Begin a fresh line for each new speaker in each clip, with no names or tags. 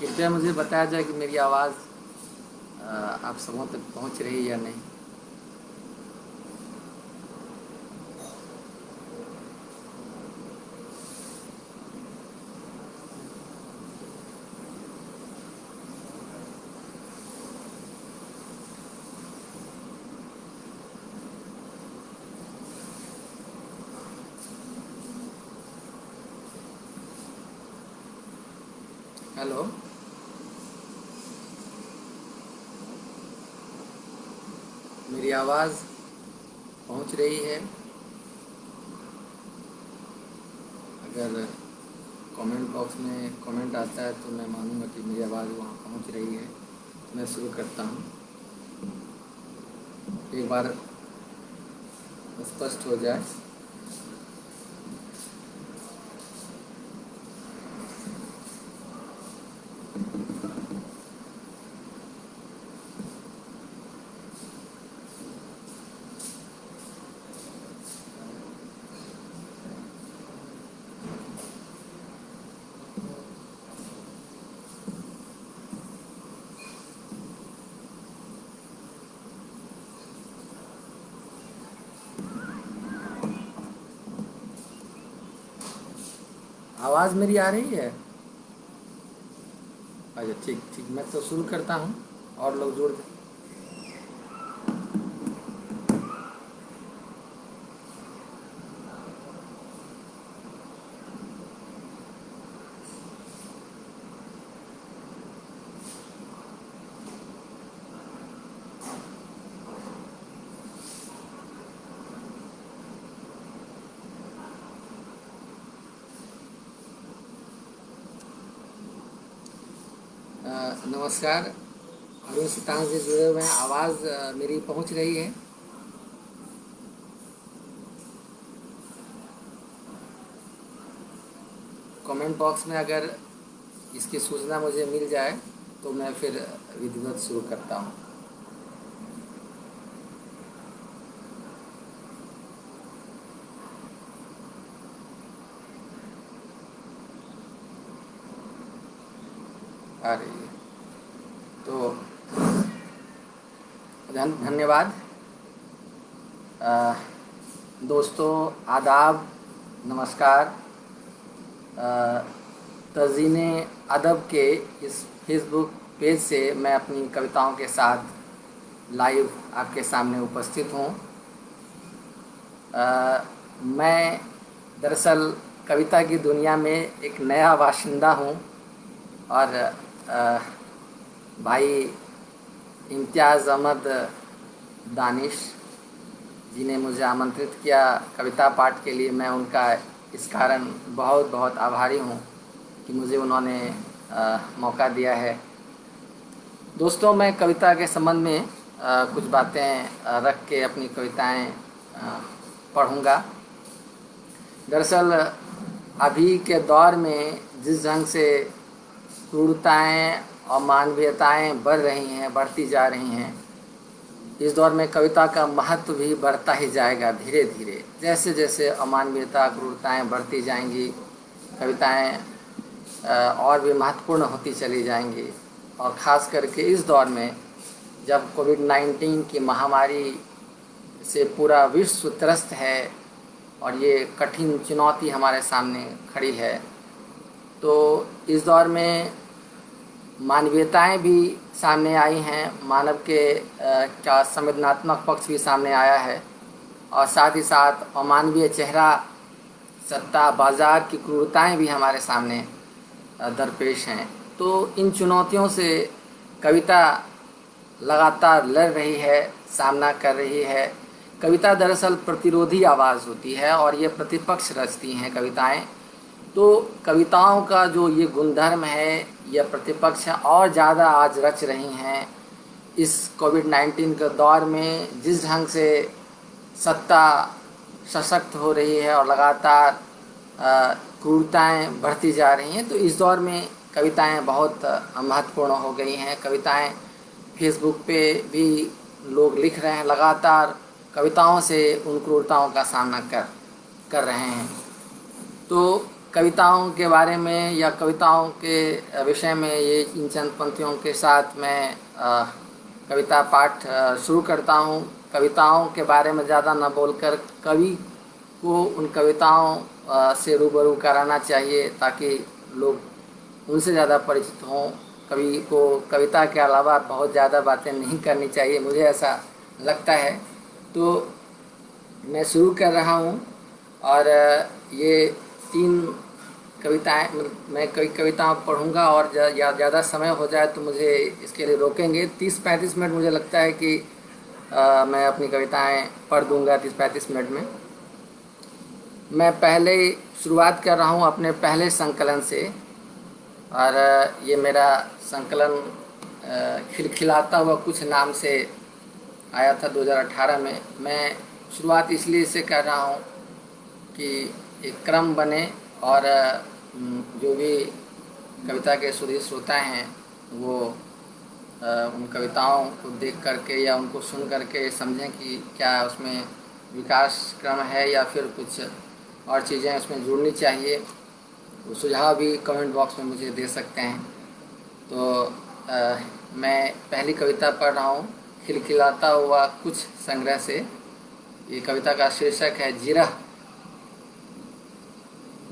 कृपया मुझे बताया जाए कि मेरी आवाज़ आप सबों तक पहुंच रही है या नहीं। हेलो। मेरी आवाज़ पहुंच रही है? अगर कमेंट बॉक्स में कमेंट आता है तो मैं मानूंगा कि मेरी आवाज़ वहां पहुंच रही है। मैं शुरू करता हूं। एक बार स्पष्ट हो जाए। आवाज़ मेरी आ रही है? अच्छा, ठीक ठीक, मैं तो शुरू करता हूं। और लोग जोड़ दें। नमस्कार। अरुण सितांश जी जुड़े हुए हैं। आवाज़ मेरी पहुंच रही है? कमेंट बॉक्स में अगर इसकी सूचना मुझे मिल जाए तो मैं फिर विधिवत शुरू करता हूँ। आ रही है तो धन्यवाद। अ, दोस्तों, आदाब, नमस्कार। तज़ीन अदब के इस फेसबुक पेज से मैं अपनी कविताओं के साथ लाइव आपके सामने उपस्थित हूँ। मैं दरअसल कविता की दुनिया में एक नया बाशिंदा हूँ और अ, भाई इम्तियाज़ अहमद दानिश जी ने मुझे आमंत्रित किया कविता पाठ के लिए। मैं उनका इस कारण बहुत बहुत आभारी हूँ कि मुझे उन्होंने मौका दिया है। दोस्तों, मैं कविता के संबंध में कुछ बातें रख के अपनी कविताएं पढ़ूँगा। दरअसल अभी के दौर में जिस ढंग से क्रूरताएं और मानवीयताएं बढ़ रही हैं, बढ़ती जा रही हैं, इस दौर में कविता का महत्व भी बढ़ता ही जाएगा धीरे धीरे। जैसे जैसे अमानवीयता, क्रूरताएं बढ़ती जाएंगी, कविताएं और भी महत्वपूर्ण होती चली जाएंगी। और ख़ास करके इस दौर में जब कोविड-19 की महामारी से पूरा विश्व त्रस्त है और ये कठिन चुनौती हमारे सामने खड़ी है, तो इस दौर में मानवीयताएं भी सामने आई हैं। मानव के का संवेदनात्मक पक्ष भी सामने आया है और साथ ही साथ अमानवीय चेहरा, सत्ता, बाज़ार की क्रूरताएं भी हमारे सामने दरपेश हैं। तो इन चुनौतियों से कविता लगातार लड़ रही है, सामना कर रही है। कविता दरअसल प्रतिरोधी आवाज़ होती है और ये प्रतिपक्ष रचती हैं कविताएं। तो कविताओं का जो ये गुणधर्म है, यह प्रतिपक्ष और ज़्यादा आज रच रही हैं। इस कोविड-19 के दौर में जिस ढंग से सत्ता सशक्त हो रही है और लगातार क्रूरताएं बढ़ती जा रही हैं, तो इस दौर में कविताएं बहुत महत्वपूर्ण हो गई हैं। कविताएं फेसबुक पे भी लोग लिख रहे हैं, लगातार कविताओं से उन क्रूरताओं का सामना कर कर रहे हैं। तो कविताओं के बारे में या कविताओं के विषय में ये इन चंद पंक्तियों के साथ मैं कविता पाठ शुरू करता हूँ। कविताओं के बारे में ज़्यादा न बोलकर कवि को उन कविताओं से रूबरू कराना चाहिए ताकि लोग उनसे ज़्यादा परिचित हों। कवि को कविता के अलावा बहुत ज़्यादा बातें नहीं करनी चाहिए, मुझे ऐसा लगता है। तो मैं शुरू कर रहा हूँ और ये 3 कविताएं मैं कई कविताएं पढ़ूंगा और ज़्यादा समय हो जाए तो मुझे इसके लिए रोकेंगे। 30-35 मिनट मुझे लगता है कि मैं अपनी कविताएं पढ़ दूंगा 30-35 मिनट में। मैं पहले शुरुआत कर रहा हूँ अपने पहले संकलन से और ये मेरा संकलन खिलखिलाता हुआ कुछ नाम से आया था 2018 में। मैं शुरुआत इसलिए से कर रहा हूँ कि एक क्रम बने और जो भी कविता के सुधी श्रोता हैं वो उन कविताओं को देख करके या उनको सुन करके समझें कि क्या उसमें विकास क्रम है या फिर कुछ और चीज़ें उसमें जुड़नी चाहिए। वो सुझाव भी कमेंट बॉक्स में मुझे दे सकते हैं। तो मैं पहली कविता पढ़ रहा हूँ खिलखिलाता हुआ कुछ संग्रह से। ये कविता का शीर्षक है जिरह।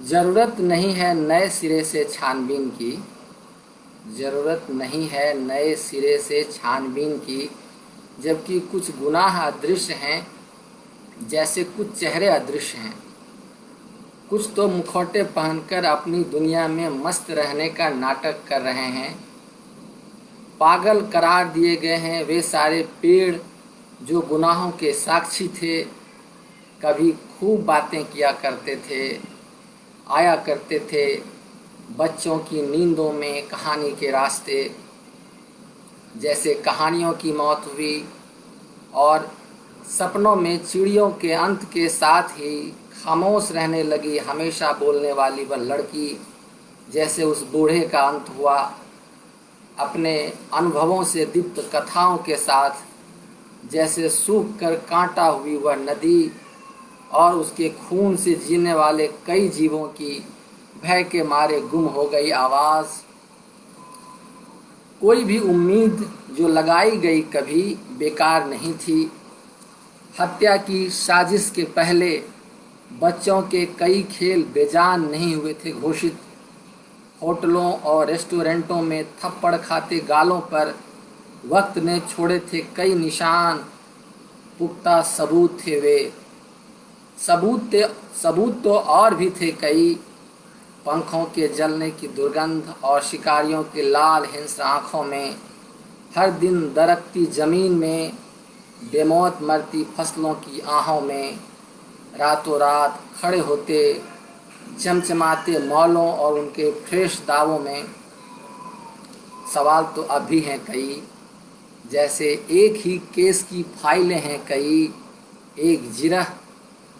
ज़रूरत नहीं है नए सिरे से छानबीन की, ज़रूरत नहीं है नए सिरे से छानबीन की, जबकि कुछ गुनाह अदृश्य हैं जैसे कुछ चेहरे अदृश्य हैं। कुछ तो मुखौटे पहनकर अपनी दुनिया में मस्त रहने का नाटक कर रहे हैं। पागल करार दिए गए हैं वे सारे पेड़ जो गुनाहों के साक्षी थे। कभी खूब बातें किया करते थे, आया करते थे बच्चों की नींदों में कहानी के रास्ते। जैसे कहानियों की मौत हुई और सपनों में चिड़ियों के अंत के साथ ही खामोश रहने लगी हमेशा बोलने वाली वह लड़की। जैसे उस बूढ़े का अंत हुआ अपने अनुभवों से दीप्त कथाओं के साथ। जैसे सूख कर कांटा हुई वह नदी और उसके खून से जीने वाले कई जीवों की भय के मारे गुम हो गई आवाज़। कोई भी उम्मीद जो लगाई गई कभी बेकार नहीं थी। हत्या की साजिश के पहले बच्चों के कई खेल बेजान नहीं हुए थे घोषित। होटलों और रेस्टोरेंटों में थप्पड़ खाते गालों पर वक्त ने छोड़े थे कई निशान। पुख्ता सबूत थे वे, सबूत तो और भी थे कई। पंखों के जलने की दुर्गंध और शिकारियों के लाल हिंस्र आँखों में। हर दिन दरकती ज़मीन में, बेमौत मरती फसलों की आहों में। रातों रात खड़े होते चमचमाते मौलों और उनके फ्रेश दावों में। सवाल तो अब भी हैं कई, जैसे एक ही केस की फाइलें हैं कई। एक जिरह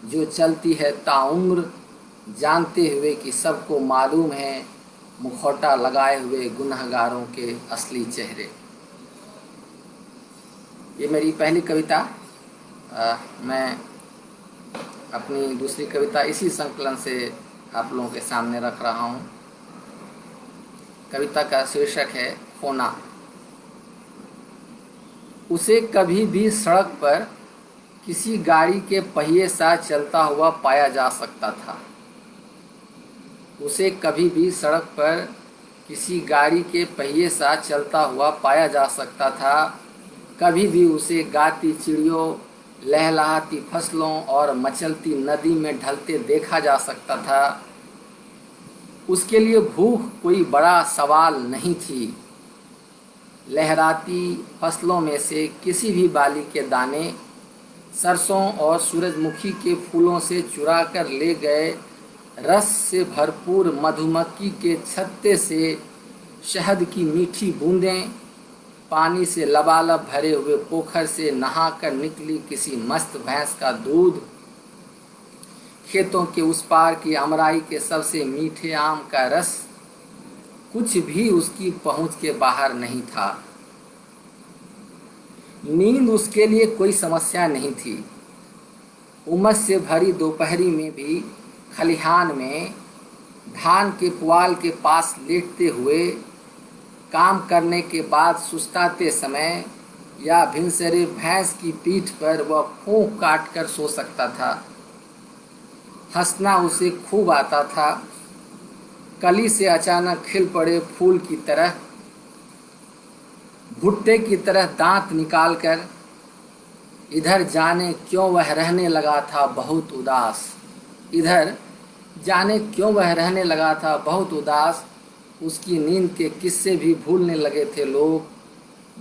जो चलती है ताउम्र, जानते हुए कि सबको मालूम है मुखौटा लगाए हुए गुनहगारों के असली चेहरे। ये मेरी पहली कविता। मैं अपनी दूसरी कविता इसी संकलन से आप लोगों के सामने रख रहा हूँ। कविता का शीर्षक है खोना। उसे कभी भी सड़क पर किसी गाड़ी के पहिए सा चलता हुआ पाया जा सकता था। उसे कभी भी सड़क पर किसी गाड़ी के पहिए सा चलता हुआ पाया जा सकता था। कभी भी उसे गाती चिड़ियों, लहलहाती फसलों और मचलती नदी में ढलते देखा जा सकता था। उसके लिए भूख कोई बड़ा सवाल नहीं थी। लहराती फसलों में से किसी भी बाली के दाने सरसों और सूरजमुखी के फूलों से चुरा कर ले गए रस से भरपूर मधुमक्खी के छत्ते से शहद की मीठी बूंदें, पानी से लबालब भरे हुए पोखर से नहाकर निकली किसी मस्त भैंस का दूध, खेतों के उस पार की अमराई के सबसे मीठे आम का रस, कुछ भी उसकी पहुंच के बाहर नहीं था। नींद उसके लिए कोई समस्या नहीं थी। उमस से भरी दोपहरी में भी खलिहान में धान के पुआल के पास लेटते हुए, काम करने के बाद सुस्ताते समय या भिनसरे भैंस की पीठ पर वह फूंक काट कर सो सकता था। हंसना उसे खूब आता था। कली से अचानक खिल पड़े फूल की तरह, भुट्टे की तरह दांत निकालकर इधर जाने क्यों वह रहने लगा था बहुत उदास। इधर जाने क्यों वह रहने लगा था बहुत उदास। उसकी नींद के किस्से भी भूलने लगे थे लोग।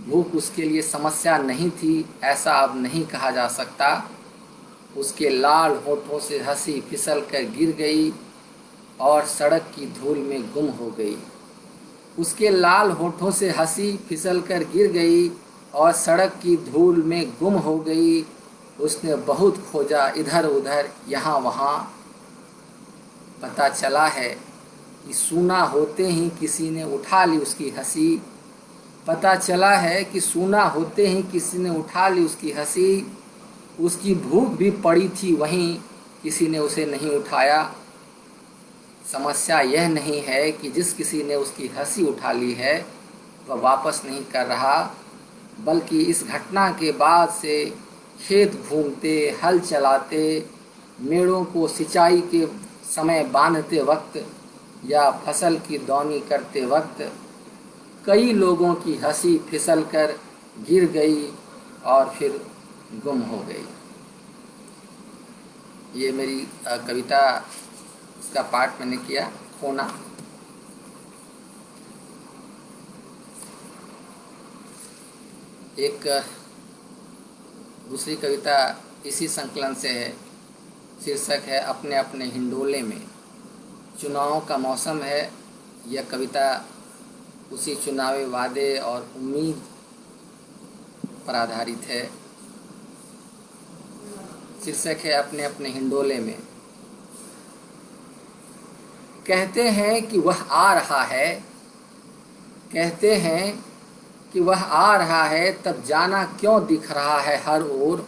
भूख उसके लिए समस्या नहीं थी, ऐसा अब नहीं कहा जा सकता। उसके लाल होठों से हंसी फिसल कर गिर गई और सड़क की धूल में गुम हो गई। उसके लाल होठों से हंसी फिसल कर गिर गई और सड़क की धूल में गुम हो गई। उसने बहुत खोजा इधर उधर यहाँ वहाँ। पता चला है कि सूना होते ही किसी ने उठा ली उसकी हंसी। पता चला है कि सूना होते ही किसी ने उठा ली उसकी हंसी। उसकी भूख भी पड़ी थी वहीं, किसी ने उसे नहीं उठाया। समस्या यह नहीं है कि जिस किसी ने उसकी हंसी उठा ली है वह वापस नहीं कर रहा, बल्कि इस घटना के बाद से खेत घूमते, हल चलाते, मेड़ों को सिंचाई के समय बांधते वक्त या फसल की दौनी करते वक्त कई लोगों की हंसी फिसल कर गिर गई और फिर गुम हो गई। ये मेरी कविता, इसका पाठ मैंने किया, खोना। एक दूसरी कविता इसी संकलन से है। शीर्षक है अपने अपने हिंडोले में। चुनाव का मौसम है। यह कविता उसी चुनावी वादे और उम्मीद पर आधारित है। शीर्षक है अपने अपने हिंडोले में। कहते हैं कि वह आ रहा है, कहते हैं कि वह आ रहा है, तब जाना क्यों दिख रहा है हर ओर।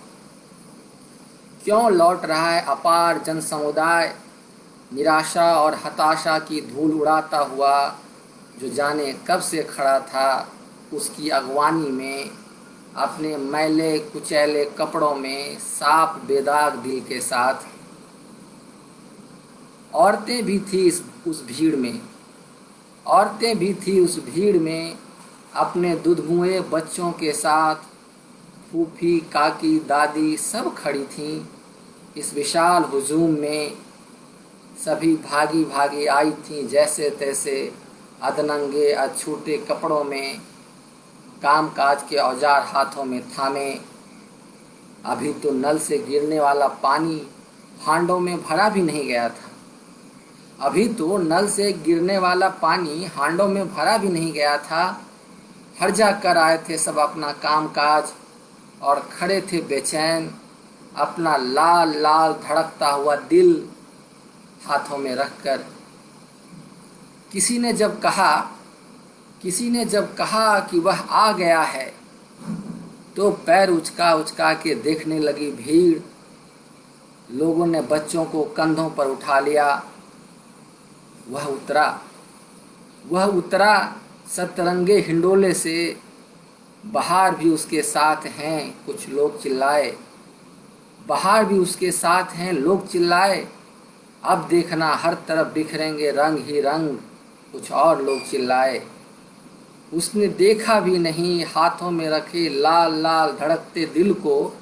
क्यों लौट रहा है अपार जन समुदाय, निराशा और हताशा की धूल उड़ाता हुआ, जो जाने कब से खड़ा था उसकी अगवानी में, अपने मैले कुचैले कपड़ों में, साफ बेदाग दिल के साथ। औरतें भी थी उस भीड़ में, औरतें भी थी उस भीड़ में, अपने दुधमुए बच्चों के साथ। फूफी, काकी, दादी सब खड़ी थीं इस विशाल हुजूम में। सभी भागी भागी आई थीं जैसे तैसे, अधनंगे अछूते कपड़ों में, कामकाज के औजार हाथों में थामे। अभी तो नल से गिरने वाला पानी हांडों में भरा भी नहीं गया था। अभी तो नल से गिरने वाला पानी हांडों में भरा भी नहीं गया था। हर्जा कर आए थे सब अपना कामकाज और खड़े थे बेचैन, अपना लाल लाल धड़कता हुआ दिल हाथों में रखकर। किसी ने जब कहा कि वह आ गया है, तो पैर उचका उचका के देखने लगी भीड़। लोगों ने बच्चों को कंधों पर उठा लिया। वह उतरा सतरंगे हिंडोले से। बाहर भी उसके साथ हैं, कुछ लोग चिल्लाए। बाहर भी उसके साथ हैं, लोग चिल्लाए। अब देखना हर तरफ बिखरेंगे रंग ही रंग, कुछ और लोग चिल्लाए। उसने देखा भी नहीं हाथों में रखे लाल लाल धड़कते दिल को।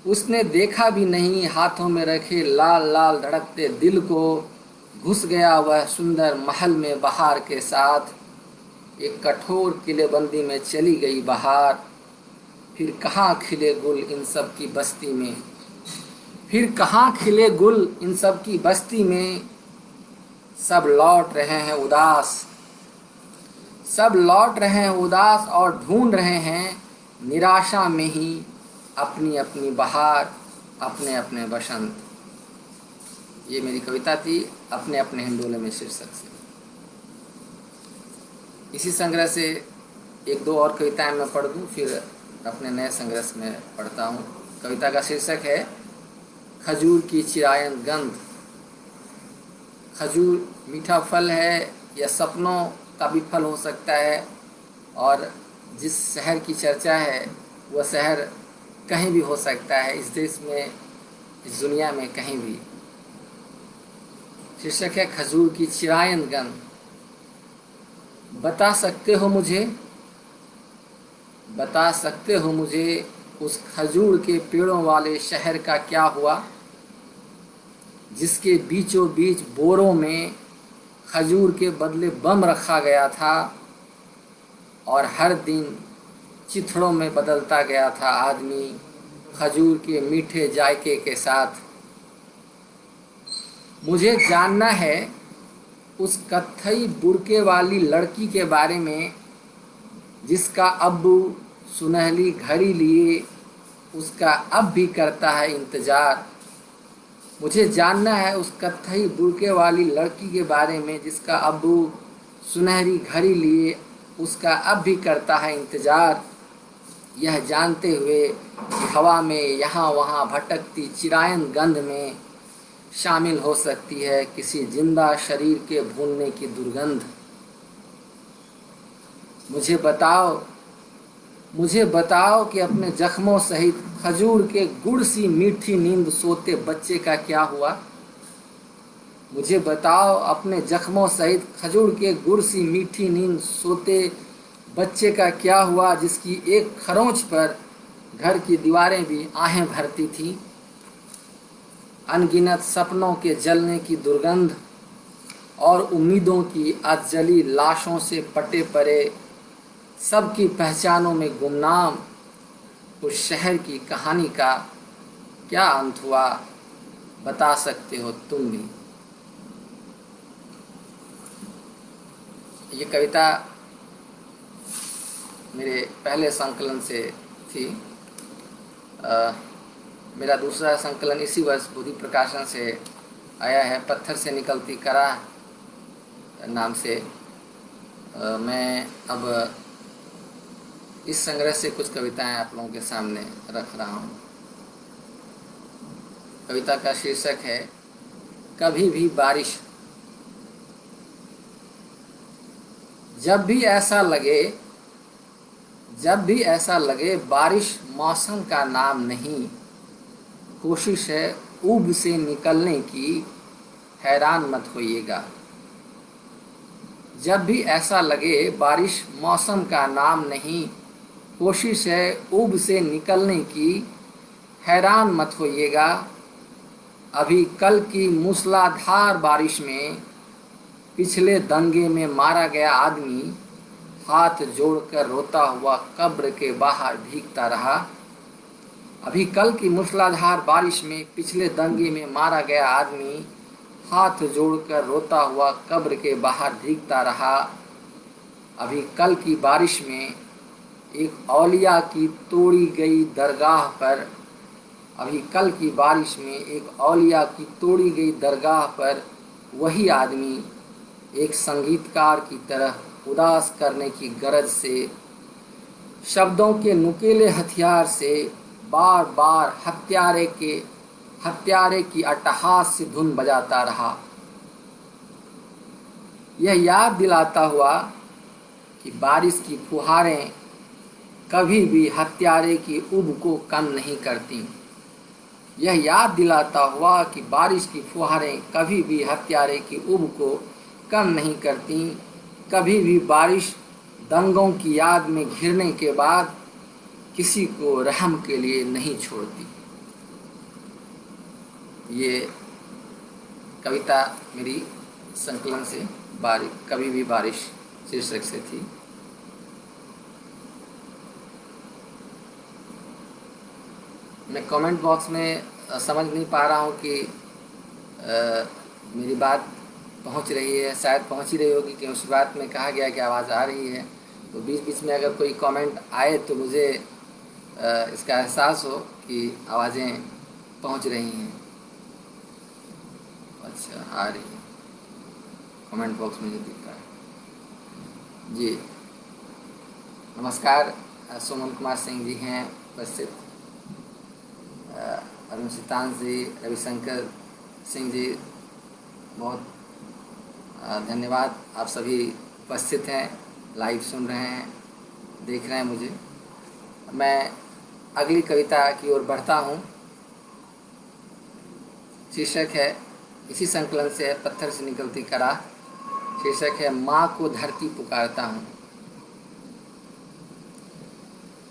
उसने देखा भी नहीं हाथों में रखे लाल लाल धड़कते दिल को। घुस गया वह सुंदर महल में बहार के साथ। एक कठोर किलेबंदी में चली गई बहार। फिर कहाँ खिले गुल इन सब की बस्ती में, फिर कहाँ खिले गुल इन सब की बस्ती में। सब लौट रहे हैं उदास, सब लौट रहे हैं उदास और ढूंढ रहे हैं निराशा में ही अपनी अपनी बहार, अपने अपने बसंत। ये मेरी कविता थी अपने अपने हिंडोले में शीर्षक से। इसी संग्रह से एक दो और कविताएं मैं पढ़ दूं, फिर अपने नए संग्रह में पढ़ता हूँ। कविता का शीर्षक है खजूर की चिरायन गंध। खजूर मीठा फल है या सपनों का भी फल हो सकता है, और जिस शहर की चर्चा है वह शहर कहीं भी हो सकता है, इस देश में, इस दुनिया में, कहीं भी। शीर्षक है खजूर की चिरायन गंध। बता सकते हो मुझे उस खजूर के पेड़ों वाले शहर का क्या हुआ, जिसके बीचों बीच बोरों में खजूर के बदले बम रखा गया था और हर दिन चिथड़ों में बदलता गया था आदमी खजूर के मीठे जायके के साथ। मुझे जानना है उस कत्थई बुर्के वाली लड़की के बारे में जिसका अब्बू सुनहली घड़ी लिए उसका अब भी करता है इंतज़ार। मुझे जानना है उस कत्थई बुर्के वाली लड़की के बारे में जिसका अब्बू सुनहरी घड़ी लिए उसका अब भी करता है इंतज़ार, यह जानते हुए कि हवा में यहाँ वहाँ भटकती चिरायन गंध में शामिल हो सकती है किसी जिंदा शरीर के भूनने की दुर्गंध। मुझे बताओ कि अपने जख्मों सहित खजूर के गुड़ सी मीठी नींद सोते बच्चे का क्या हुआ। मुझे बताओ अपने जख्मों सहित खजूर के गुड़ सी मीठी नींद सोते बच्चे का क्या हुआ, जिसकी एक खरोंच पर घर की दीवारें भी आहें भरती थीं। अनगिनत सपनों के जलने की दुर्गंध और उम्मीदों की अधजली लाशों से पटे पड़े सबकी पहचानों में गुमनाम उस शहर की कहानी का क्या अंत हुआ, बता सकते हो तुम भी। ये कविता मेरे पहले संकलन से थी। मेरा दूसरा संकलन इसी वर्ष बुद्धि प्रकाशन से आया है, पत्थर से निकलती करा नाम से। मैं अब इस संग्रह से कुछ कविताएं आप लोगों के सामने रख रहा हूँ। कविता का शीर्षक है कभी भी बारिश। जब भी ऐसा लगे बारिश मौसम का नाम नहीं, कोशिश है ऊब से निकलने की, हैरान मत होइएगा। जब भी ऐसा लगे बारिश मौसम का नाम नहीं, कोशिश है ऊब से निकलने की, हैरान मत होइएगा। अभी कल की मूसलाधार बारिश में पिछले दंगे में मारा गया आदमी हाथ जोड़कर रोता हुआ कब्र के बाहर भीगता रहा। अभी कल की मूसलाधार बारिश में पिछले दंगे में मारा गया आदमी हाथ जोड़कर रोता हुआ कब्र के बाहर भीगता रहा। अभी कल की बारिश में एक औलिया की तोड़ी गई दरगाह पर, अभी कल की बारिश में एक औलिया की तोड़ी गई दरगाह पर वही आदमी एक संगीतकार की तरह उदास करने की गरज से शब्दों के नुकीले हथियार से बार बार हत्यारे की अट्टहास से धुन बजाता रहा, यह याद दिलाता हुआ कि बारिश की फुहारें कभी भी हत्यारे की उब को कम नहीं करती। यह याद दिलाता हुआ कि बारिश की फुहारें कभी भी हत्यारे की उब को कम नहीं करती। कभी भी बारिश दंगों की याद में घिरने के बाद किसी को रहम के लिए नहीं छोड़ती। ये कविता मेरी संकलन से कभी भी बारिश शीर्षक से थी। मैं कमेंट बॉक्स में समझ नहीं पा रहा हूँ कि मेरी बात पहुँच रही है, शायद पहुँच ही रही होगी, कि उस बात में कहा गया कि आवाज़ आ रही है। तो बीच बीच में अगर कोई कमेंट आए तो मुझे इसका एहसास हो कि आवाज़ें पहुँच रही हैं। अच्छा, आ रही है, कमेंट बॉक्स में जो दिख रहा है। जी नमस्कार, सुमन कुमार सिंह जी हैं उपस्थित, अरुण सितान जी, रविशंकर सिंह जी बहुत धन्यवाद। आप सभी उपस्थित हैं, लाइव सुन रहे हैं, देख रहे हैं मुझे। मैं अगली कविता की ओर बढ़ता हूँ। शीर्षक है, इसी संकलन से है, पत्थर से निकलती कराह। शीर्षक है, माँ को धरती पुकारता हूँ।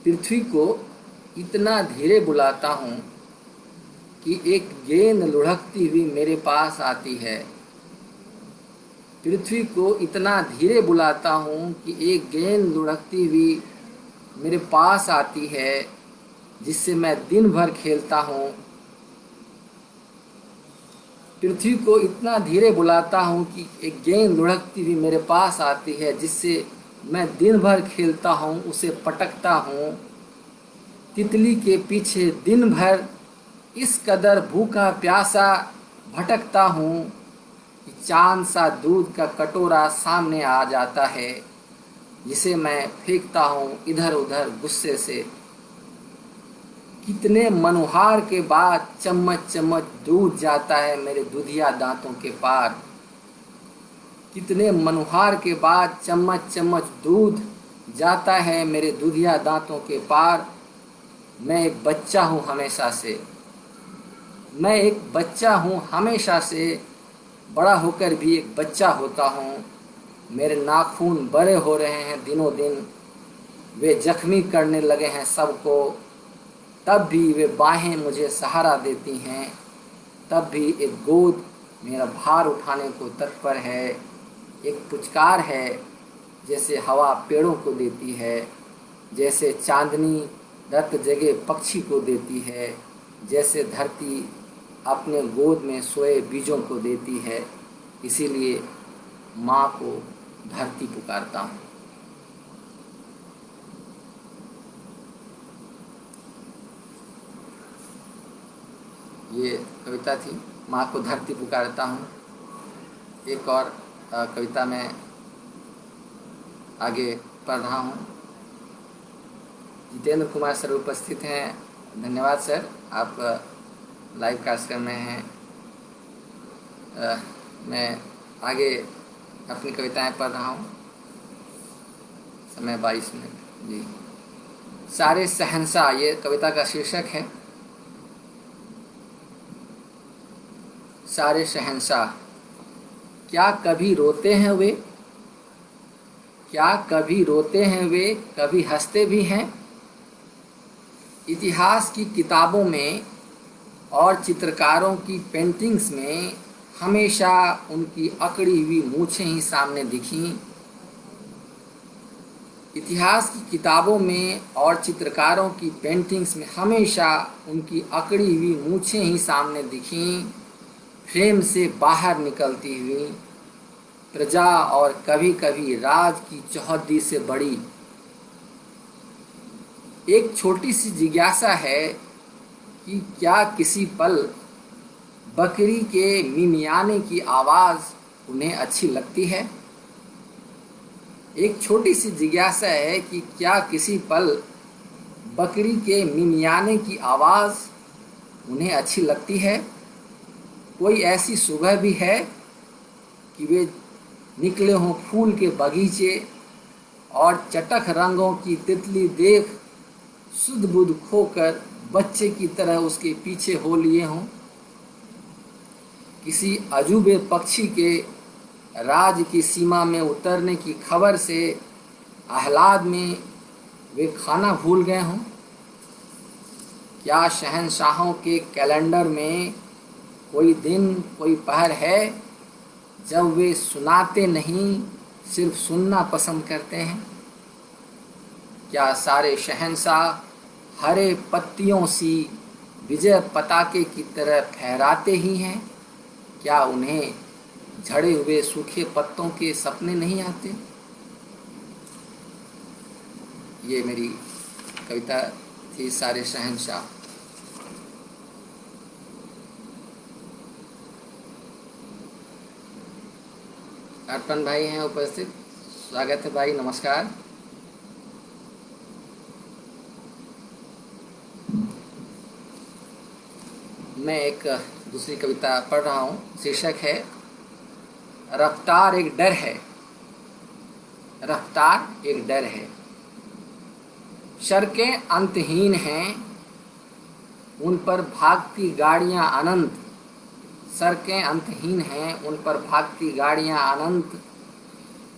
पृथ्वी को इतना धीरे बुलाता हूँ कि एक गेंद लुढ़कती हुई मेरे पास आती है। पृथ्वी को इतना धीरे बुलाता हूँ कि एक गेंद लुढ़कती हुई मेरे पास आती है, जिससे मैं दिन भर खेलता हूँ। पृथ्वी को इतना धीरे बुलाता हूँ कि एक गेंद लुढ़कती हुई मेरे पास आती है, जिससे मैं दिन भर खेलता हूँ, उसे पटकता हूँ। तितली के पीछे दिन भर इस कदर भूखा प्यासा भटकता हूँ कि चांद सा दूध का कटोरा सामने आ जाता है, जिसे मैं फेंकता हूँ इधर उधर गुस्से से। कितने मनुहार के बाद चम्मच चम्मच दूध जाता है मेरे दुधिया दांतों के पार। कितने मनुहार के बाद चम्मच चम्मच दूध जाता है मेरे दुधिया दांतों के पार। मैं एक बच्चा हूँ हमेशा से, मैं एक बच्चा हूँ हमेशा से, बड़ा होकर भी एक बच्चा होता हूँ। मेरे नाखून बड़े हो रहे हैं दिनों दिन, वे जख्मी करने लगे हैं सबको। तब भी वे बाहें मुझे सहारा देती हैं, तब भी एक गोद मेरा भार उठाने को तत्पर है। एक पुचकार है जैसे हवा पेड़ों को देती है, जैसे चांदनी रत जगे पक्षी को देती है, जैसे धरती अपने गोद में सोए बीजों को देती है। इसीलिए माँ को धरती पुकारता हूँ। ये कविता थी, माँ को धरती पुकारता हूँ। एक और कविता में आगे पढ़ रहा हूँ। जितेंद्र कुमार सर उपस्थित हैं, धन्यवाद सर, आप लाइव कार्यक्रम में हैं। मैं आगे अपनी कविताएं पढ़ रहा हूँ। समय 22 मिनट जी। सारे शहंशाह, ये कविता का शीर्षक है। सारे शहंशाह, क्या कभी रोते हैं वे, क्या कभी रोते हैं वे, कभी हंसते भी हैं। इतिहास की किताबों में और चित्रकारों की पेंटिंग्स में हमेशा उनकी अकड़ी हुई मूछें ही सामने दिखीं। इतिहास की किताबों में और चित्रकारों की पेंटिंग्स में हमेशा उनकी अकड़ी हुई मूछें ही सामने दिखीं, फ्रेम से बाहर निकलती हुई प्रजा और कभी कभी राज की चौहद्दी से बड़ी। एक छोटी सी जिज्ञासा है कि क्या किसी पल बकरी के मिमियाने की आवाज़ उन्हें अच्छी लगती है। एक छोटी सी जिज्ञासा है कि क्या किसी पल बकरी के मिमियाने की आवाज़ उन्हें अच्छी लगती है। कोई ऐसी सुबह भी है कि वे निकले हों फूल के बगीचे और चटक रंगों की तितली देख सुध बुध खोकर बच्चे की तरह उसके पीछे हो लिए हों। किसी अजूबे पक्षी के राज की सीमा में उतरने की खबर से आह्लाद में वे खाना भूल गए हों। क्या शहंशाहों के कैलेंडर में कोई दिन, कोई पहर है जब वे सुनाते नहीं, सिर्फ सुनना पसंद करते हैं। क्या सारे शहंशाह हरे पत्तियों सी विजय पताके की तरह फहराते ही हैं। क्या उन्हें झड़े हुए सूखे पत्तों के सपने नहीं आते। ये मेरी कविता थी, सारे शहंशाह। अर्पण भाई हैं उपस्थित, स्वागत है भाई, नमस्कार। मैं एक दूसरी कविता पढ़ रहा हूँ। शीर्षक है, रफ्तार एक डर है, रफ्तार एक डर है। सड़कें अंतहीन हैं, उन पर भागती गाड़ियां अनंत। सड़कें अंतहीन हैं, उन पर भागती गाड़ियां अनंत।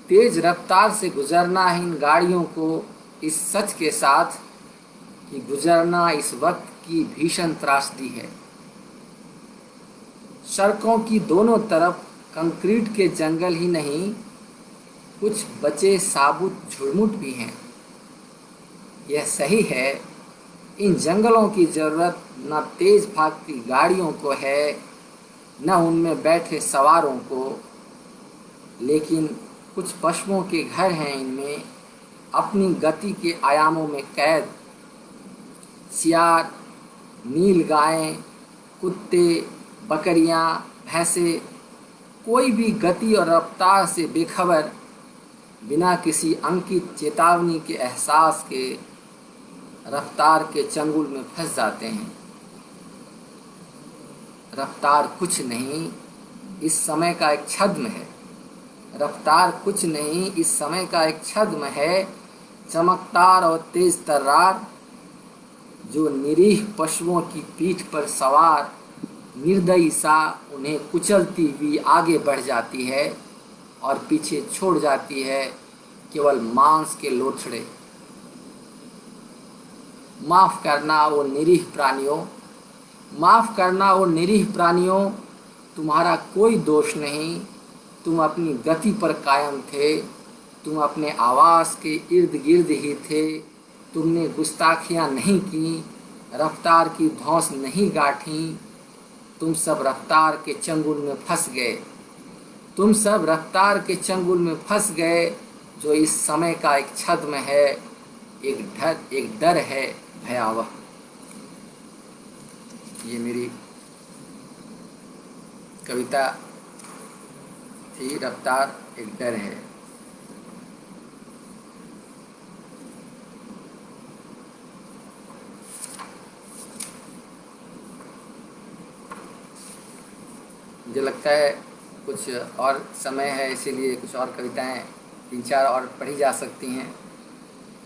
तेज रफ्तार से गुजरना है इन गाड़ियों को इस सच के साथ कि गुजरना इस वक्त की भीषण त्रासदी है। सड़कों की दोनों तरफ कंक्रीट के जंगल ही नहीं, कुछ बचे साबुत झुरमुट भी हैं। यह सही है, इन जंगलों की ज़रूरत न तेज भागती गाड़ियों को है, न उनमें बैठे सवारों को, लेकिन कुछ पशुओं के घर हैं इनमें, अपनी गति के आयामों में कैद। सियार, नील गायें, कुत्ते, बकरियां, भैंसे, कोई भी गति और रफ्तार से बेखबर, बिना किसी अंकित चेतावनी के एहसास के रफ्तार के चंगुल में फंस जाते हैं। रफ्तार कुछ नहीं, इस समय का एक छद्म है। रफ्तार कुछ नहीं, इस समय का एक छद्म है, चमकदार और तेज तर्रार, जो निरीह पशुओं की पीठ पर सवार निर्दयी सा उन्हें कुचलती हुई आगे बढ़ जाती है और पीछे छोड़ जाती है केवल मांस के लोथड़े। माफ़ करना वो निरीह प्राणियों, माफ़ करना वो निरीह प्राणियों, तुम्हारा कोई दोष नहीं। तुम अपनी गति पर कायम थे, तुम अपने आवास के इर्द गिर्द ही थे। तुमने गुस्ताखियाँ नहीं की, रफ्तार की धौंस नहीं गाठी। तुम सब रफ्तार के चंगुल में फंस गए, तुम सब रफ्तार के चंगुल में फंस गए, जो इस समय का एक छद्म है, एक डर है भयावह। ये मेरी कविता थी, रफ्तार एक डर है। मुझे लगता है कुछ और समय है, इसीलिए कुछ और कविताएं 3-4 और पढ़ी जा सकती हैं।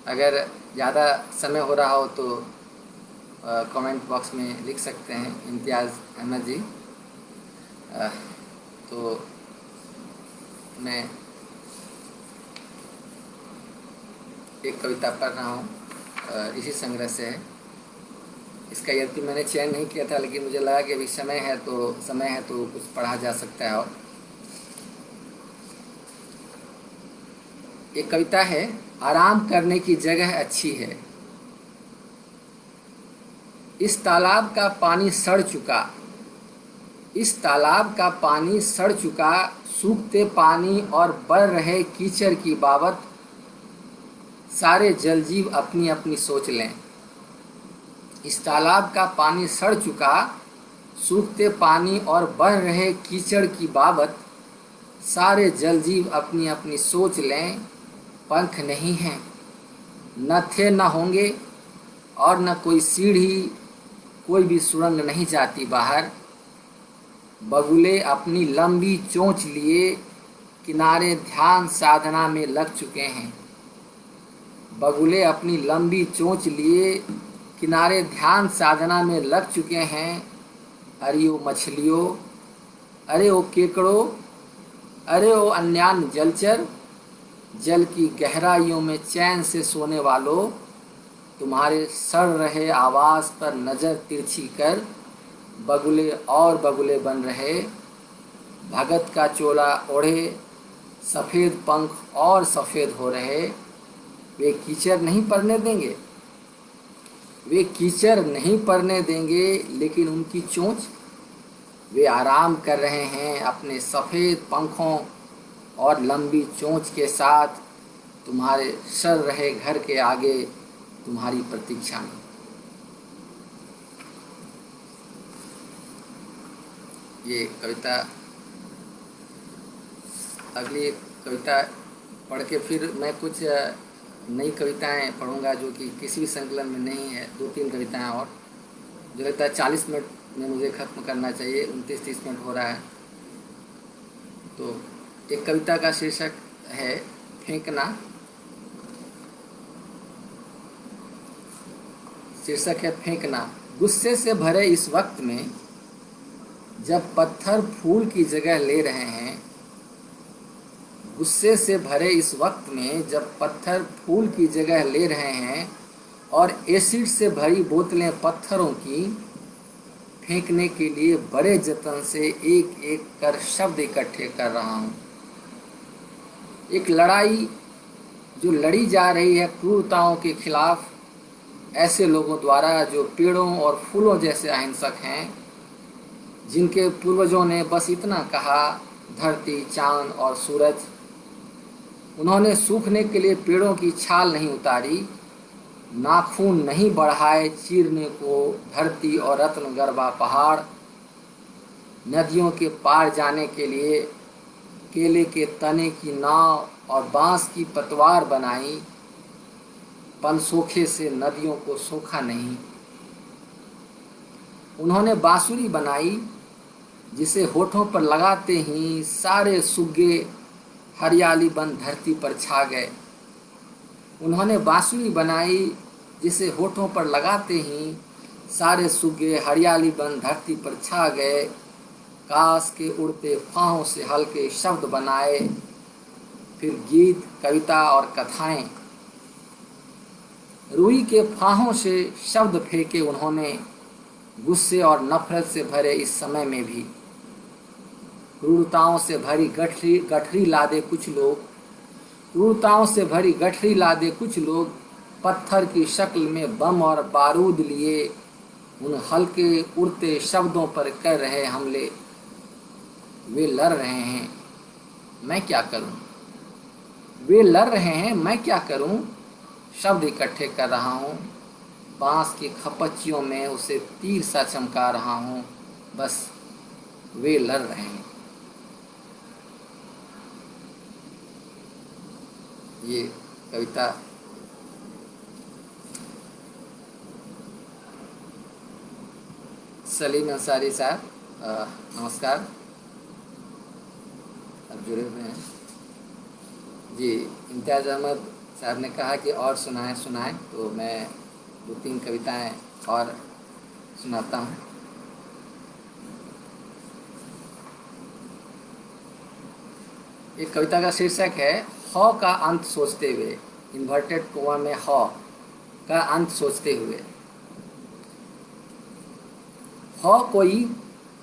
अगर ज़्यादा समय हो रहा हो तो कमेंट बॉक्स में लिख सकते हैं इम्तियाज़ अहमद जी। तो मैं एक कविता पढ़ रहा हूँ, इसी संग्रह से है। इसका यद्यपि मैंने चयन नहीं किया था, लेकिन मुझे लगा कि अभी समय है तो कुछ पढ़ा जा सकता है। और एक कविता है, आराम करने की जगह अच्छी है। इस तालाब का पानी सड़ चुका, इस तालाब का पानी सड़ चुका, सूखते पानी और बढ़ रहे कीचड़ की बाबत सारे जलजीव अपनी अपनी सोच लें। इस तालाब का पानी सड़ चुका, सूखते पानी और बढ़ रहे कीचड़ की बाबत सारे जलजीव अपनी अपनी सोच लें। पंख नहीं हैं, न थे न होंगे, और न कोई सीढ़ी, कोई भी सुरंग नहीं जाती बाहर। बगुले अपनी लंबी चोंच लिए किनारे ध्यान साधना में लग चुके हैं। बगुले अपनी लंबी चोंच लिए किनारे ध्यान साधना में लग चुके हैं। अरे ओ मछलियों, अरे ओ केकड़ों, अरे ओ अन्यान्य जलचर, जल की गहराइयों में चैन से सोने वालों, तुम्हारे सड़ रहे आवाज़ पर नज़र तिरछी कर बगुले और बगुले बन रहे। भगत का चोला ओढ़े सफ़ेद पंख और सफ़ेद हो रहे। वे कीचड़ नहीं पड़ने देंगे, वे कीचड़ नहीं पड़ने देंगे, लेकिन उनकी चोंच, वे आराम कर रहे हैं अपने सफ़ेद पंखों और लंबी चोंच के साथ तुम्हारे सड़ रहे घर के आगे तुम्हारी प्रतीक्षा में। ये कविता, अगली कविता पढ़ के फिर मैं कुछ नई कविताएं पढ़ूंगा जो कि किसी भी संकलन में नहीं है। 2-3 कविताएं और, जो लगता है 40 मिनट में मुझे ख़त्म करना चाहिए। 29-30 मिनट हो रहा है, तो एक कविता का शीर्षक है फेंकना। शीर्षक है फेंकना। गुस्से से भरे इस वक्त में जब पत्थर फूल की जगह ले रहे हैं, गुस्से से भरे इस वक्त में जब पत्थर फूल की जगह ले रहे हैं और एसिड से भरी बोतलें पत्थरों की फेंकने के लिए बड़े जतन से एक एक कर शब्द इकट्ठे कर रहा हूँ। एक लड़ाई जो लड़ी जा रही है क्रूरताओं के खिलाफ, ऐसे लोगों द्वारा जो पेड़ों और फूलों जैसे अहिंसक हैं, जिनके पूर्वजों ने बस इतना कहा, धरती, चांद और सूरज। उन्होंने सूखने के लिए पेड़ों की छाल नहीं उतारी, नाखून नहीं बढ़ाए चीरने को धरती और रत्नगर्भा पहाड़। नदियों के पार जाने के लिए केले के तने की नाव और बांस की पतवार बनाई, पनसोखे से नदियों को सोखा नहीं। उन्होंने बांसुरी बनाई जिसे होठों पर लगाते ही सारे सुग्गे हरियाली बन धरती पर छा गए। उन्होंने बांसुरी बनाई जिसे होठों पर लगाते ही सारे सुग्गे हरियाली बन धरती पर छा गए। काश के उड़ते फाहों से हल्के शब्द बनाए, फिर गीत, कविता और कथाएं। रूई के फाहों से शब्द फेंके उन्होंने, गुस्से और नफरत से भरे इस समय में भी। क्रूरताओं से भरी गठरी लादे कुछ लोग, क्रूरताओं से भरी गठरी लादे कुछ लोग पत्थर की शक्ल में बम और बारूद लिए उन हल्के उड़ते शब्दों पर कर रहे हमले। वे लड़ रहे हैं, मैं क्या करूं? वे लड़ रहे हैं, मैं क्या करूं? शब्द इकट्ठे कर रहा हूं, बांस की खपच्चियों में उसे तीर सा चमका रहा हूं। बस वे लड़ रहे हैं। ये कविता सलीम अंसारी साहब, नमस्कार, अब जुड़े हुए हैं जी। इम्तियाज़ अहमद साहब ने कहा कि और सुनाएं, तो मैं 2-3 कविताएं और सुनाता हूँ। एक कविता का शीर्षक है हौ का अंत सोचते हुए, इन्वर्टेड कोमा में हौ का अंत सोचते हुए। हौ कोई,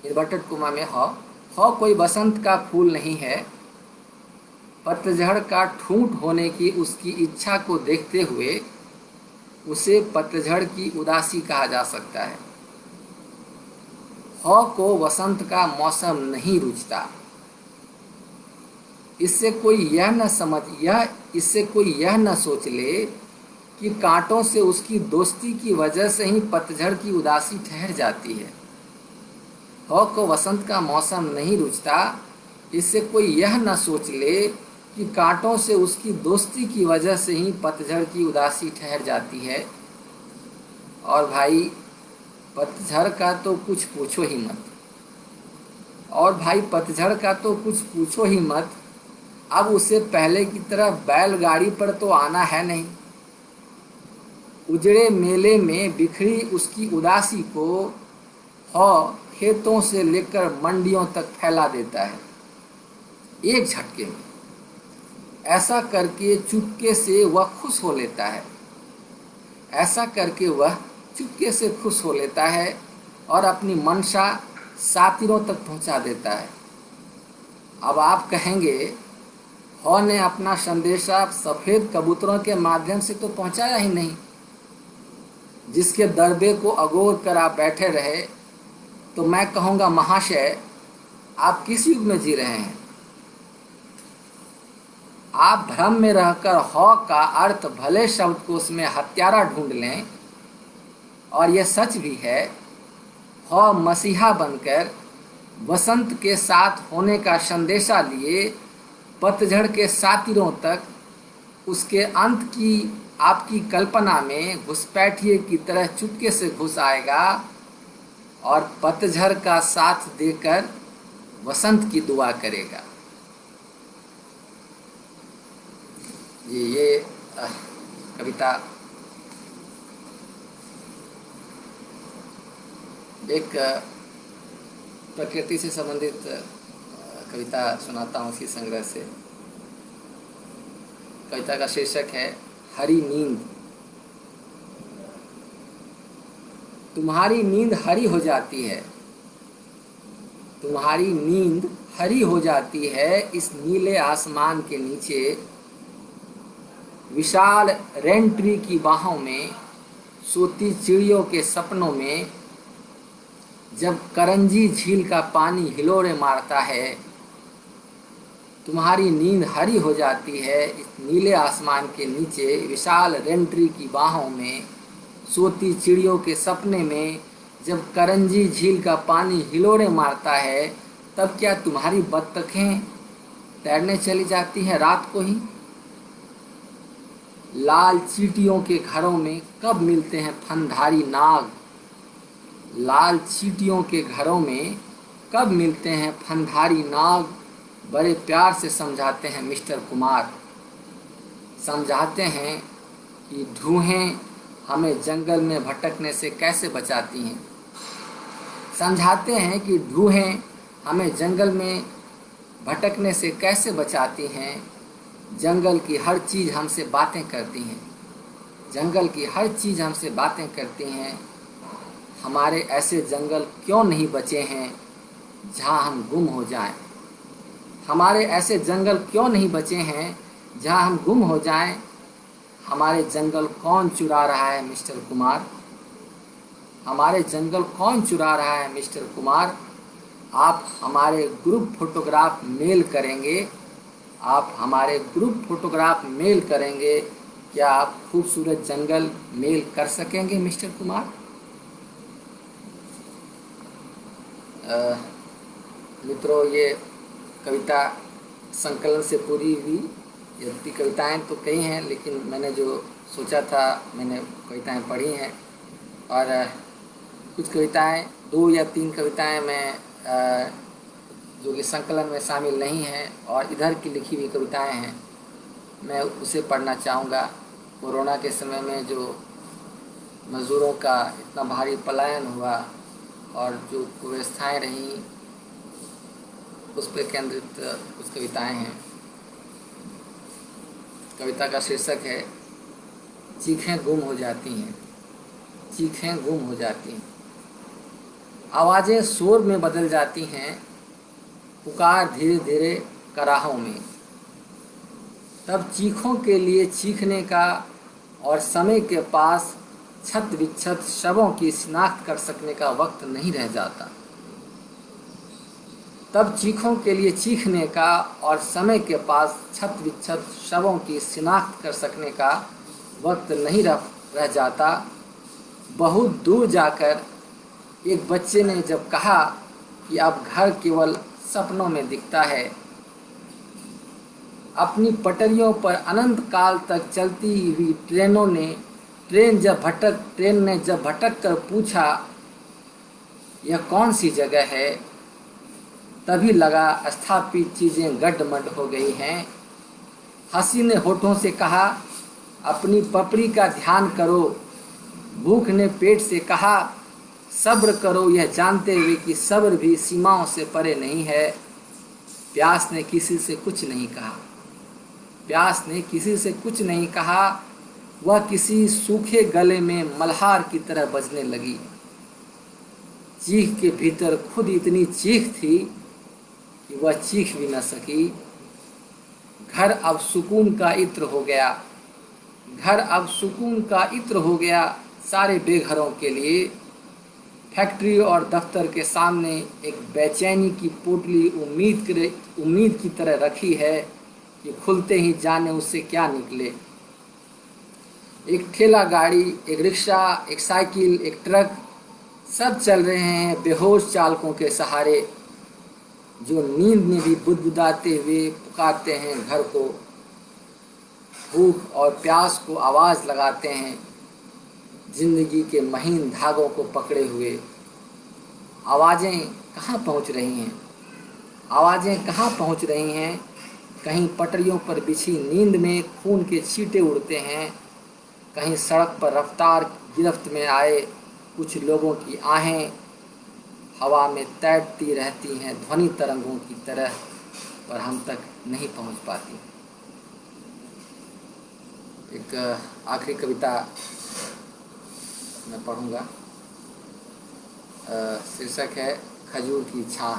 इन्वर्टेड कोमा में हौ कोई बसंत का फूल नहीं है। पतझड़ का ठूंठ होने की उसकी इच्छा को देखते हुए उसे पतझड़ की उदासी कहा जा सकता है। हौ को वसंत का मौसम नहीं रुचता। इससे कोई यह न सोच ले कि कांटों से उसकी दोस्ती की वजह से ही पतझड़ की उदासी ठहर जाती है। हौ को वसंत का मौसम नहीं रुचता, इससे कोई यह न सोच ले कि कांटों से उसकी दोस्ती की वजह से ही पतझड़ की उदासी ठहर जाती है। और भाई पतझड़ का तो कुछ पूछो ही मत। अब उसे पहले की तरह बैलगाड़ी पर तो आना है नहीं। उजड़े मेले में बिखरी उसकी उदासी को हौ खेतों से लेकर मंडियों तक फैला देता है एक झटके में। ऐसा करके चुपके से वह खुश हो लेता है और अपनी मंशा सातिरों तक पहुंचा देता है। अब आप कहेंगे, हौ ने अपना संदेशा सफ़ेद कबूतरों के माध्यम से तो पहुंचाया ही नहीं, जिसके दरबे को अगोर कर आप बैठे रहे। तो मैं कहूँगा, महाशय, आप किस युग में जी रहे हैं? आप भ्रम में रहकर हौ का अर्थ भले शब्दकोश में हत्यारा ढूंढ लें, और यह सच भी है, हौ मसीहा बनकर वसंत के साथ होने का संदेशा लिए पतझड़ के सातिरों तक उसके अंत की आपकी कल्पना में घुसपैठिए की तरह चुपके से घुस आएगा और पतझड़ का साथ देकर वसंत की दुआ करेगा। जी ये कविता एक प्रकृति से संबंधित कविता सुनाता हूँ इसी संग्रह से। कविता का शीर्षक है हरी नींद। तुम्हारी नींद हरी हो जाती है, तुम्हारी नींद हरी हो जाती है इस नीले आसमान के नीचे, विशाल रेन ट्री की बाहों में, सोती चिड़ियों के सपनों में। जब करंजी झील का पानी हिलोरे मारता है, तुम्हारी नींद हरी हो जाती है इस नीले आसमान के नीचे, विशाल रेन ट्री की बाहों में, सोती चिड़ियों के सपने में। जब करंजी झील का पानी हिलोरे मारता है, तब क्या तुम्हारी बत्तखें तैरने चली जाती हैं रात को ही? लाल चींटियों के घरों में कब मिलते हैं फनधारी नाग, लाल चींटियों के घरों में कब मिलते हैं फनधारी नाग। बड़े प्यार से समझाते हैं मिस्टर कुमार, समझाते हैं कि ढूहें हमें जंगल में भटकने से कैसे बचाती हैं, समझाते हैं कि ढूहें हमें जंगल में भटकने से कैसे बचाती हैं। जंगल की हर चीज़ हमसे बातें करती हैं, जंगल की हर चीज़ हमसे बातें करती हैं। हमारे ऐसे जंगल क्यों नहीं बचे हैं जहाँ हम गुम हो जाएं, हमारे ऐसे जंगल क्यों नहीं बचे हैं जहाँ हम गुम हो जाएं। हमारे जंगल कौन चुरा रहा है मिस्टर कुमार, हमारे जंगल कौन चुरा रहा है मिस्टर कुमार। आप हमारे ग्रुप फोटोग्राफ मेल करेंगे, आप हमारे ग्रुप फोटोग्राफ मेल करेंगे, क्या आप खूबसूरत जंगल मेल कर सकेंगे मिस्टर कुमार। मित्रों, ये कविता संकलन से पूरी हुई। यद्यपि कविताएं तो कई हैं, लेकिन मैंने जो सोचा था मैंने कविताएं पढ़ी हैं, और कुछ कविताएं 2 या 3 कविताएं मैं जो कि संकलन में शामिल नहीं हैं और इधर की लिखी हुई कविताएं हैं, मैं उसे पढ़ना चाहूँगा। कोरोना के समय में जो मज़दूरों का इतना भारी पलायन हुआ और जो कुव्यवस्थाएं रहीं, उस पर केंद्रित कुछ कविताएं हैं। कविता का शीर्षक है चीखें गुम हो जाती हैं, चीखें गुम हो जाती हैं। आवाज़ें शोर में बदल जाती हैं, पुकार धीरे धीरे कराहों में। तब चीखों के लिए चीखने का और समय के पास छत विच्छत शवों की शिनाख्त कर सकने का वक्त नहीं रह जाता। तब चीखों के लिए चीखने का और समय के पास छत विच्छत शवों की शिनाख्त कर सकने का वक्त नहीं रह जाता। बहुत दूर जाकर एक बच्चे ने जब कहा कि अब घर केवल सपनों में दिखता है, अपनी पटरियों पर अनंत काल तक चलती हुई ट्रेन ने जब भटक कर पूछा यह कौन सी जगह है, तभी लगा स्थापित चीज़ें गड्ढमड हो गई हैं। हंसी ने होठों से कहा अपनी पपड़ी का ध्यान करो, भूख ने पेट से कहा सब्र करो, यह जानते हुए कि सब्र भी सीमाओं से परे नहीं है। प्यास ने किसी से कुछ नहीं कहा, प्यास ने किसी से कुछ नहीं कहा, वह किसी सूखे गले में मल्हार की तरह बजने लगी। चीख के भीतर खुद इतनी चीख थी कि वह चीख भी न सकी। घर अब सुकून का इत्र हो गया, घर अब सुकून का इत्र हो गया सारे बेघरों के लिए। फैक्ट्री और दफ्तर के सामने एक बेचैनी की पोटली उम्मीद की तरह रखी है कि खुलते ही जाने उससे क्या निकले। एक ठेला गाड़ी, एक रिक्शा, एक साइकिल, एक ट्रक, सब चल रहे हैं बेहोश चालकों के सहारे, जो नींद में भी बुदबुदाते हुए पुकारते हैं घर को, भूख और प्यास को आवाज़ लगाते हैं, जिंदगी के महीन धागों को पकड़े हुए। आवाज़ें कहाँ पहुँच रही हैं, आवाज़ें कहाँ पहुँच रही हैं। कहीं पटरियों पर बिछी नींद में खून के छींटे उड़ते हैं, कहीं सड़क पर रफ्तार गिरफ्त में आए कुछ लोगों की आहें हवा में तैरती रहती हैं ध्वनि तरंगों की तरह, पर हम तक नहीं पहुंच पाती। एक आखिरी कविता मैं पढ़ूंगा। शीर्षक है खजूर की छाह।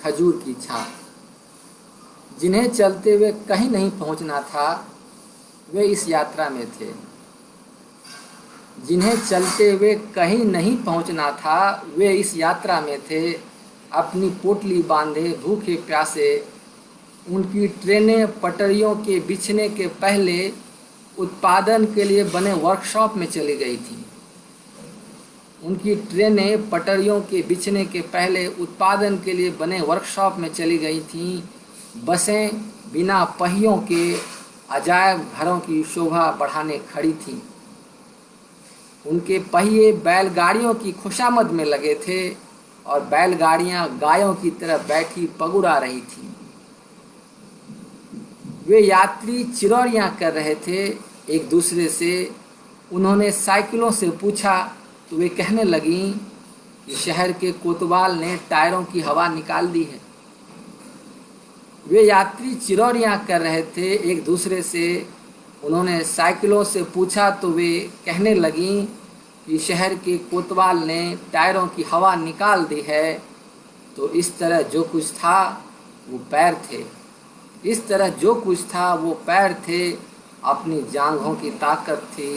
खजूर की छाह। जिन्हें चलते हुए कहीं नहीं पहुंचना था वे इस यात्रा में थे। जिन्हें चलते हुए कहीं नहीं पहुंचना था वे इस यात्रा में थे। अपनी पोटली बांधे भूखे प्यासे उनकी ट्रेनें पटरियों के बिछने के पहले उत्पादन के लिए बने वर्कशॉप में चली गई थी। उनकी ट्रेनें पटरियों के बिछने के पहले उत्पादन के लिए बने वर्कशॉप में चली गई थीं। बसें बिना पहियों के अजायब घरों की शोभा बढ़ाने खड़ी थीं। उनके पहिए बैलगाड़ियों की खुशामद में लगे थे और बैलगाड़ियां गायों की तरह बैठी पगुरा रही थीं। वे यात्री चिरौरियां कर रहे थे एक दूसरे से। उन्होंने साइकिलों से पूछा तो वे कहने लगीं कि शहर के कोतवाल ने टायरों की हवा निकाल दी है। वे यात्री चिरौरियां कर रहे थे एक दूसरे से। उन्होंने साइकिलों से पूछा तो वे कहने लगीं कि शहर के कोतवाल ने टायरों की हवा निकाल दी है। तो इस तरह जो कुछ था वो पैर थे। इस तरह जो कुछ था वो पैर थे। अपनी जांघों की ताकत थी।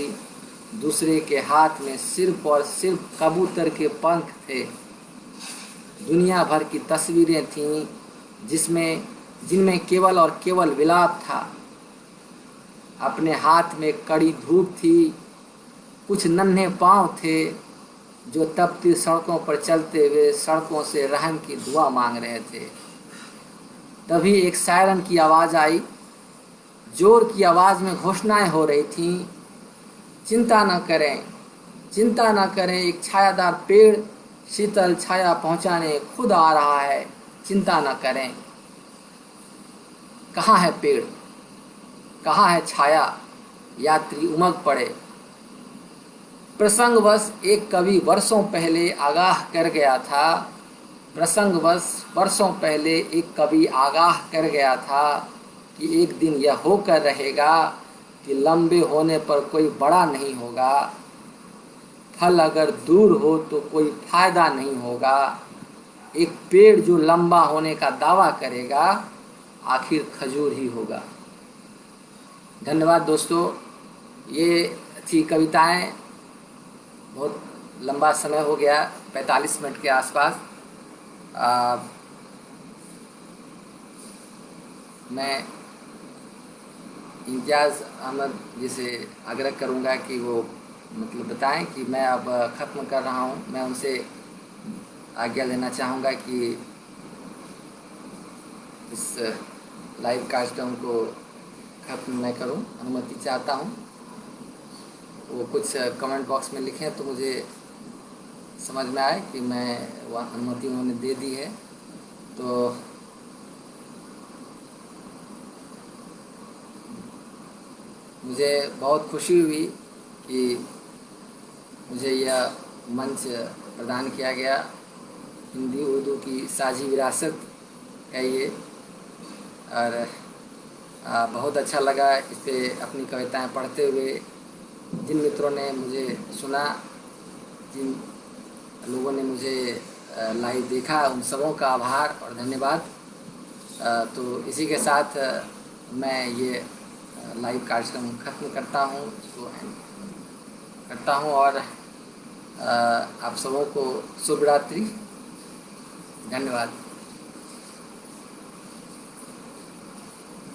दूसरे के हाथ में सिर्फ और सिर्फ कबूतर के पंख थे। दुनिया भर की तस्वीरें थीं जिनमें केवल और केवल विलाप था। अपने हाथ में कड़ी धूप थी। कुछ नन्हे पांव थे जो तपती सड़कों पर चलते हुए सड़कों से रहम की दुआ मांग रहे थे। तभी एक सायरन की आवाज़ आई। जोर की आवाज़ में घोषणाएं हो रही थीं। चिंता न करें, चिंता न करें, एक छायादार पेड़ शीतल छाया पहुंचाने खुद आ रहा है। चिंता न करें। कहाँ है पेड़, कहाँ है छाया? यात्री उमग पड़े। प्रसंगवश एक कवि वर्षों पहले आगाह कर गया था। प्रसंगवश वर्षों पहले एक कवि आगाह कर गया था कि एक दिन यह होकर रहेगा कि लंबे होने पर कोई बड़ा नहीं होगा। फल अगर दूर हो तो कोई फायदा नहीं होगा। एक पेड़ जो लंबा होने का दावा करेगा आखिर खजूर ही होगा। धन्यवाद दोस्तों। ये थी कविताएं। बहुत लंबा समय हो गया, 45 मिनट के आसपास। मैं इम्तियाज़ अहमद जी से आग्रह करूंगा कि वो बताएं कि मैं अब ख़त्म कर रहा हूं। मैं उनसे आज्ञा लेना चाहूँगा कि इस लाइव कार्यक्रम को ख़त्म मैं करूं। अनुमति चाहता हूं। वो कुछ कमेंट बॉक्स में लिखें तो मुझे समझ में आए कि मैं वह अनुमति उन्होंने दे दी है। तो मुझे बहुत खुशी हुई कि मुझे यह मंच प्रदान किया गया। हिंदी उर्दू की साझी विरासत है ये, और बहुत अच्छा लगा इस पर अपनी कविताएं पढ़ते हुए। जिन मित्रों ने मुझे सुना, जिन लोगों ने मुझे लाइव देखा, उन सबों का आभार और धन्यवाद। तो इसी के साथ मैं ये लाइव कार्यक्रम ख़त्म करता हूँ, इसको करता हूँ, और आप सबों को शुभ रात्रि। धन्यवाद।